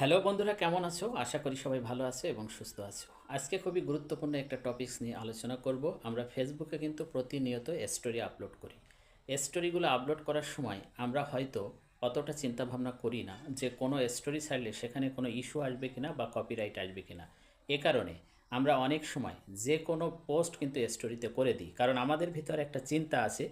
Hello বন্ধুরা, কেমন আছো? আশা করি সবাই ভালো আছো এবং সুস্থ আছো। আজকে খুবই গুরুত্বপূর্ণ একটা টপিকস নিয়ে আলোচনা করব। আমরা ফেসবুকে কিন্তু প্রতিনিয়ত স্টোরি আপলোড করি। স্টোরিগুলো আপলোড করার সময় আমরা হয়তো অতটা চিন্তা ভাবনা করি না যে কোনো স্টোরি ছাড়লে সেখানে কোনো ইস্যু আসবে কিনা বা কপিরাইট আসবে কিনা। এ কারণে আমরা অনেক সময় যে কোনো পোস্ট কিন্তু স্টোরিতে করে দিই, কারণ আমাদের ভিতরে একটা চিন্তা আছে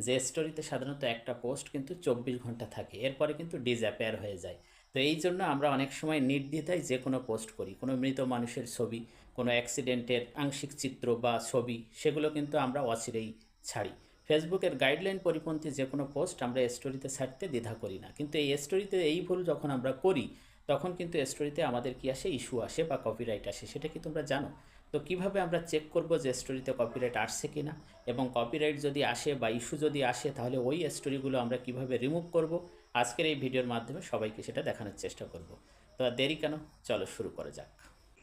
যে স্টোরিতে সাধারণত একটা পোস্ট কিন্তু 24 ঘন্টা থাকে, এরপরে কিন্তু ডিসঅ্যাপিয়ার হয়ে যায়। তো এই জন্য আমরা অনেক সময় নির্দ্বিধায় যে কোনো পোস্ট করি, কোনো মৃত মানুষের ছবি, কোনো অ্যাক্সিডেন্টের আংশিক চিত্র বা ছবি, সেগুলো কিন্তু আমরা অচিরেই ছাড়ি। ফেসবুকের গাইডলাইন পরিপন্থী যে কোনো পোস্ট আমরা স্টোরিতে ছাড়তে দ্বিধা করি না, কিন্তু এই স্টোরিতে এই ভুল যখন আমরা করি তখন কিন্তু স্টোরিতে আমাদের কি আসে, ইস্যু আসে বা কপিরাইট আসে। সেটা কি তোমরা জানো? তো কিভাবে আমরা চেক করব যে স্টোরিতে কপিরাইট আসছে কিনা, এবং কপিরাইট যদি আসে বা ইস্যু যদি আসে তাহলে ওই স্টোরিগুলো আমরা কিভাবে রিমুভ করব, আজকের এই ভিডিওর মাধ্যমে সবাইকে সেটা দেখানোর চেষ্টা করব। তো আর দেরি কেন, চলো শুরু করা যাক।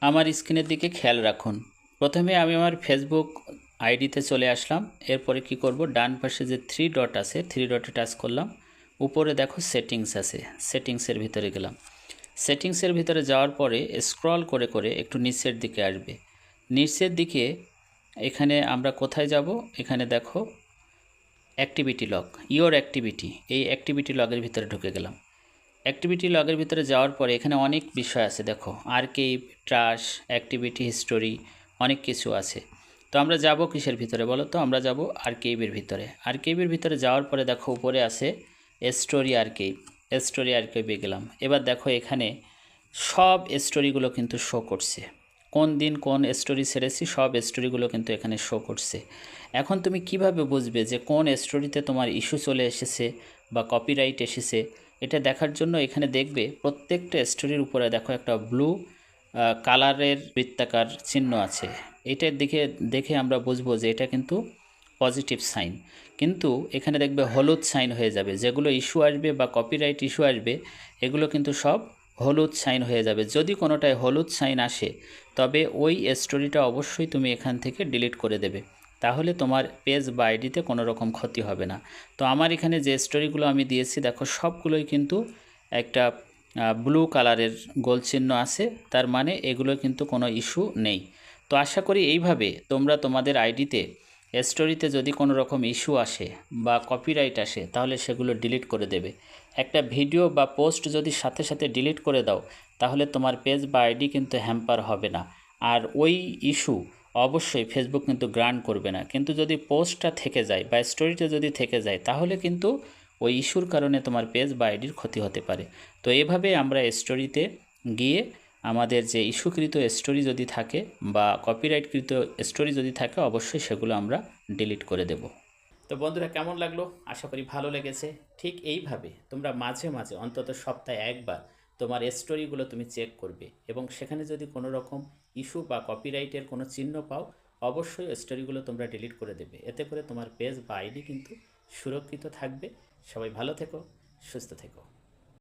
আমার স্ক্রিনের দিকে খেয়াল রাখুন। প্রথমে আমি আমার ফেসবুক আইডিতে চলে আসলাম। এরপরে কি করব, ডান পাশে যে থ্রি ডট আছে, থ্রি ডটে টাচ করলাম। উপরে দেখো সেটিংস আছে, সেটিংসের ভিতরে গেলাম। সেটিংসের ভিতরে যাওয়ার পরে স্ক্রল করে করে একটু নিচের দিকে আসবে। নিচের দিকে এখানে আমরা কোথায় যাব, এখানে দেখো অ্যাক্টিভিটি লগ, ইওর অ্যাক্টিভিটি, এই অ্যাক্টিভিটি লগের ভিতরে ঢুকে গেলাম। অ্যাক্টিভিটি লগের ভিতরে যাওয়ার পরে এখানে অনেক বিষয় আছে, দেখো আর্কাইভ, ট্রাশ, অ্যাক্টিভিটি হিস্টোরি, অনেক কিছু আছে। তো আমরা যাব কিসের ভিতরে বলো তো? আমরা যাব আর্কাইভের ভিতরে। আর্কাইভের ভিতরে যাওয়ার পরে দেখো উপরে আছে স্টোরি আর্কাইভ। স্টোরি আর্কাইভে গেলাম। এবার দেখো এখানে সব স্টোরিগুলো কিন্তু শো করছে, কোন দিন কোন স্টোরি ছেড়েছি সব স্টোরিগুলো কিন্তু এখানে শো করছে। এখন তুমি কিভাবে বুঝবে যে কোন স্টোরিতে তোমার ইস্যু চলে এসেছে বা কপিরাইট এসেছে? এটা দেখার জন্য এখানে দেখবে প্রত্যেকটা স্টোরির উপরে দেখো একটা ব্লু কালারের বৃত্তাকার চিহ্ন আছে। এটার দিকে দেখে আমরা বুঝবো যে এটা কিন্তু পজিটিভ সাইন। কিন্তু এখানে দেখবে হলুদ সাইন হয়ে যাবে, যেগুলো ইস্যু আসবে বা কপিরাইট ইস্যু আসবে এগুলো কিন্তু সব হলুদ সাইন হয়ে যাবে। যদি কোনোটায় হলুদ সাইন আসে তবে ওই স্টোরিটা অবশ্যই তুমি এখান থেকে ডিলিট করে দেবে, তাহলে তোমার পেজ বা আইডিতে কোনো রকম ক্ষতি হবে না। তো আমার এখানে যে স্টোরিগুলো আমি দিয়েছি দেখো সবগুলোই কিন্তু একটা ব্লু কালারের গোল চিহ্ন আছে, তার মানে এগুলো কিন্তু কোনো ইস্যু নেই। তো আশা করি এইভাবে তোমরা তোমাদের আইডিতে স্টোরিতে যদি কোনো রকম ইস্যু আসে বা কপিরাইট আসে তাহলে সেগুলো ডিলিট করে দেবে। একটা ভিডিও বা পোস্ট যদি সাথে সাথে ডিলিট করে দাও তাহলে তোমার পেজ বা আইডি কিন্তু হ্যাম্পার হবে না, আর ওই ইস্যু অবশ্যই ফেসবুক কিন্তু গ্রান্ট করবে না। কিন্তু যদি পোস্টটা থেকে যায় বা স্টোরিটা যদি থেকে যায় তাহলে কিন্তু ওই ইস্যুর কারণে তোমার পেজ বা আইডির ক্ষতি হতে পারে। তো এভাবে আমরা স্টোরিতে গিয়ে আমাদের যে ইস্যুকৃত স্টোরি যদি থাকে বা কপিরাইটকৃত স্টোরি যদি থাকে অবশ্যই সেগুলো আমরা ডিলিট করে দেব। তো বন্ধুরা, কেমন লাগলো? আশা করি ভালো লেগেছে। ঠিক এইভাবে তোমরা মাঝে মাঝে অন্তত সপ্তাহে একবার তোমার স্টোরিগুলো তুমি চেক করবে, এবং সেখানে যদি কোনো রকম ইস্যু বা কপিরাইটের কোনো চিহ্ন পাও অবশ্যই স্টোরিগুলো তোমরা ডিলিট করে দেবে। এতে করে তোমার পেজ বা আইডি কিন্তু সুরক্ষিত থাকবে। সবাই ভালো থেকো, সুস্থ থেকো।